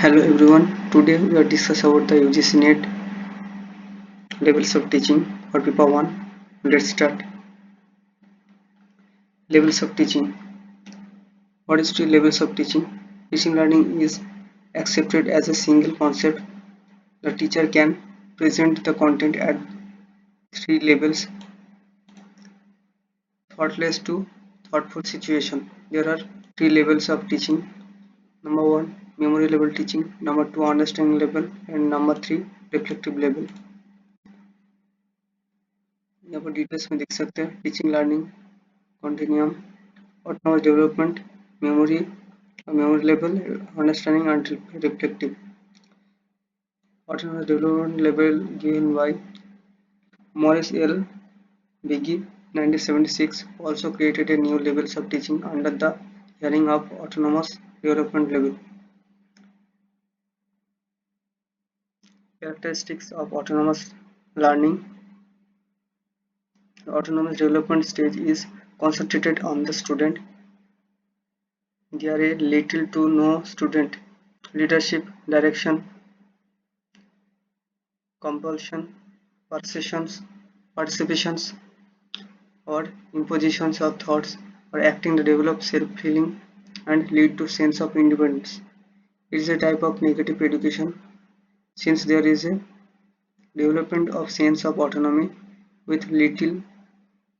Hello everyone, today we are discuss about the UGC NET levels of teaching for paper 1. Let's start. Levels of teaching. What is 3 levels of teaching? Teaching learning is accepted as a single concept. The teacher can present the content at 3 levels: thoughtless to thoughtful situation. There are 3 levels of teaching. Number 1, memory level teaching. Number 2, understanding level, and number 3, reflective level. यहाँ पर details में देख सकते हैं teaching learning continuum, autonomous development, memory, memory level, understanding and reflective. Autonomous development level given by Morris L. Biggie 1976 also created a new levels of teaching under the heading of autonomous development level. Characteristics of autonomous learning. The autonomous development stage is concentrated on the student. There is little to no student leadership, direction, compulsion, participations, or impositions of thoughts or acting to develop self-feeling and lead to sense of independence. It is a type of negative education since there is a development of sense of autonomy with little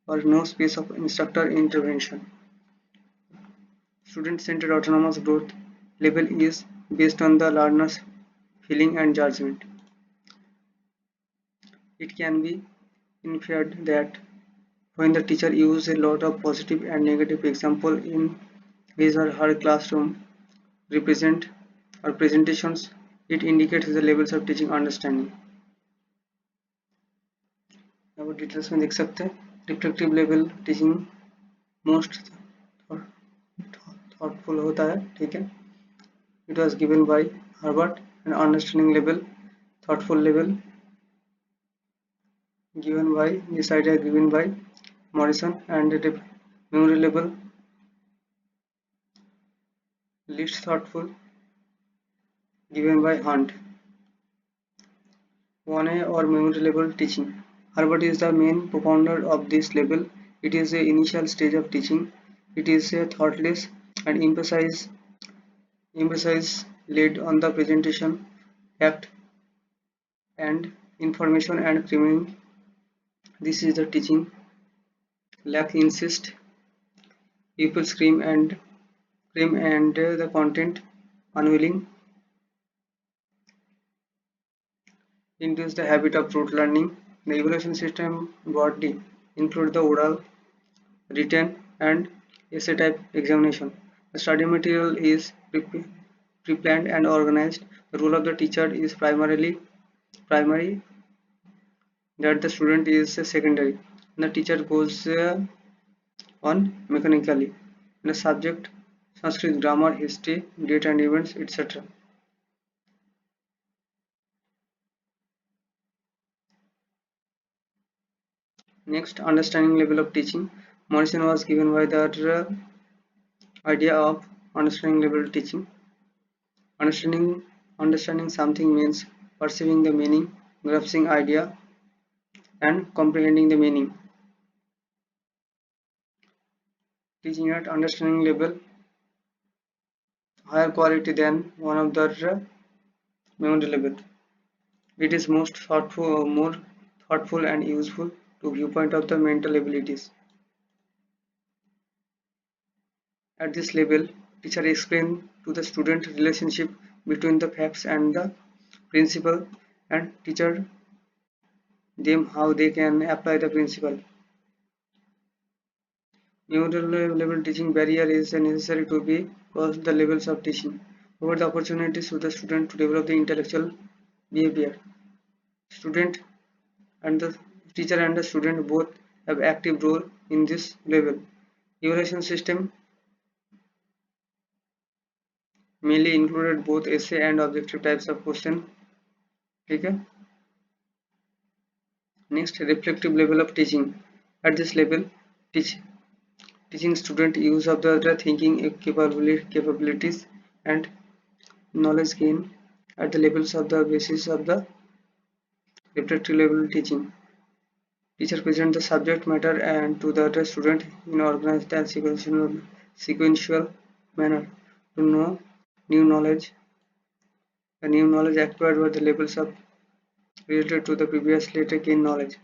or no space of instructor intervention. Student-centered autonomous growth level is based on the learner's feeling and judgment. It can be inferred that when the teacher uses a lot of positive and negative example in his or her classroom presentations, it indicates the levels of teaching understanding. अब details में देख सकते हैं reflective level teaching most thoughtful होता है, ठीक है. It was given by Herbert and understanding level thoughtful level given by this idea given by Morrison, and memory level least thoughtful given by Hunt. 1A or memory level teaching. Herbert is the main propounder of this level. It is the initial stage of teaching. It is a thoughtless and emphasis laid on the presentation, fact, and information and framing. This is the teaching. Lack insist. People scream and the content unwilling. Induce the habit of rote learning. The evaluation system broadly include the oral, written, and essay type examination. The study material is pre-planned and organized. The role of the teacher is primary, that the student is secondary. The teacher goes on mechanically. The subject Sanskrit, grammar, history, date and events, etc. Next, understanding level of teaching. Morrison was given by the idea of understanding level teaching. Understanding something means perceiving the meaning, grasping idea, and comprehending the meaning. Teaching at understanding level higher quality than one of the memory level. It is more thoughtful and useful to viewpoint of the mental abilities. At this level, teacher explain to the student relationship between the facts and the principle and teacher them how they can apply the principle. Memory level teaching barrier is necessary to be crossed the levels of teaching. Provide the opportunities to the student to develop the intellectual behavior. Student and the teacher and the student both have active role in this level. Evaluation system mainly included both essay and objective types of question. Okay. Next, reflective level of teaching. At this level, teaching student use of the thinking capabilities and knowledge gain at the levels of the basis of the reflective level teaching. Teacher present the subject matter and to the other student in organized and sequential manner to know new knowledge. The new knowledge acquired by the levels of related to the previous later gained knowledge.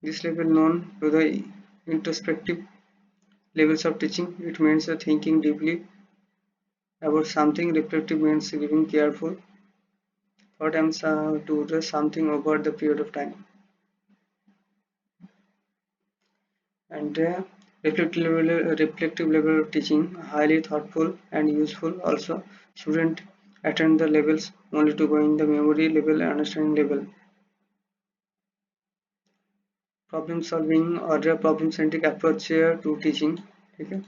This level known to the introspective levels of teaching. It means thinking deeply about something. Reflective means giving careful thought and to the something over the period of time. And reflective level of teaching highly thoughtful and useful. Also, student attend the levels only to go in the memory level and understanding level. Problem solving or a problem centric approach to teaching. Okay?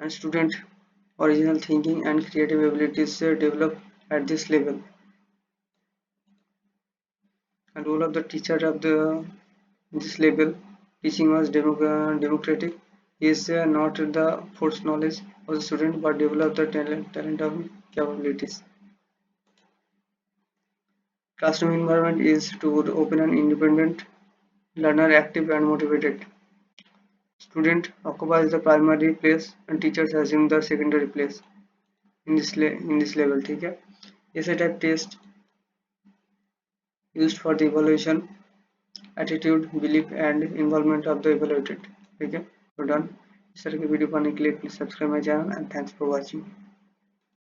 And student original thinking and creative abilities develop at this level. And role of the teacher of the this level teaching was democratic is not the forced knowledge of the student but develop the talent and capabilities. Classroom environment is to open and independent, learner active and motivated. Student occupies the primary place and teachers assume the secondary place in this level. ठीक है? essay type test used for the evaluation, attitude, belief and involvement of the evaluated. ठीक है? So done. इस तरह के video पाने के लिए please subscribe my channel and thanks for watching.